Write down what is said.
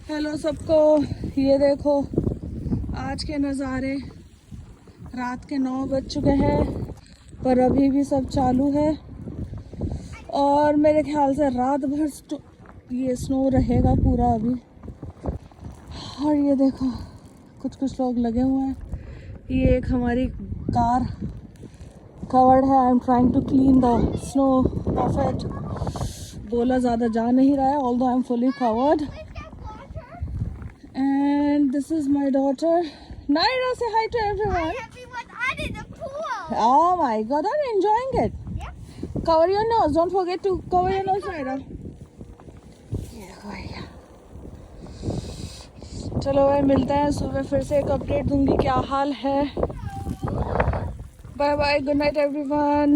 Hello सबको, ये देखो आज के नज़ारे। रात के 9 बज चुके हैं पर अभी भी सब चालू है और मेरे ख्याल से रात भर ये स्नो रहेगा पूरा अभी। और ये देखो कुछ लोग लगे हुए हैं। ये एक हमारी कार कवर्ड है। I am trying to clean the snow off it. बोला ज़्यादा जा नहीं रहा है, although I am fully covered. And this is my daughter. Naira, say hi to everyone. Hi everyone, I'm in the pool. Oh my God, I'm enjoying it. Yeah. Cover your nose. Don't forget to cover your nose, Naira. ये देखो भैया। चलो भाई, मिलते हैं सुबह, फिर से एक अपडेट दूंगी क्या हाल है। Bye bye, good night everyone.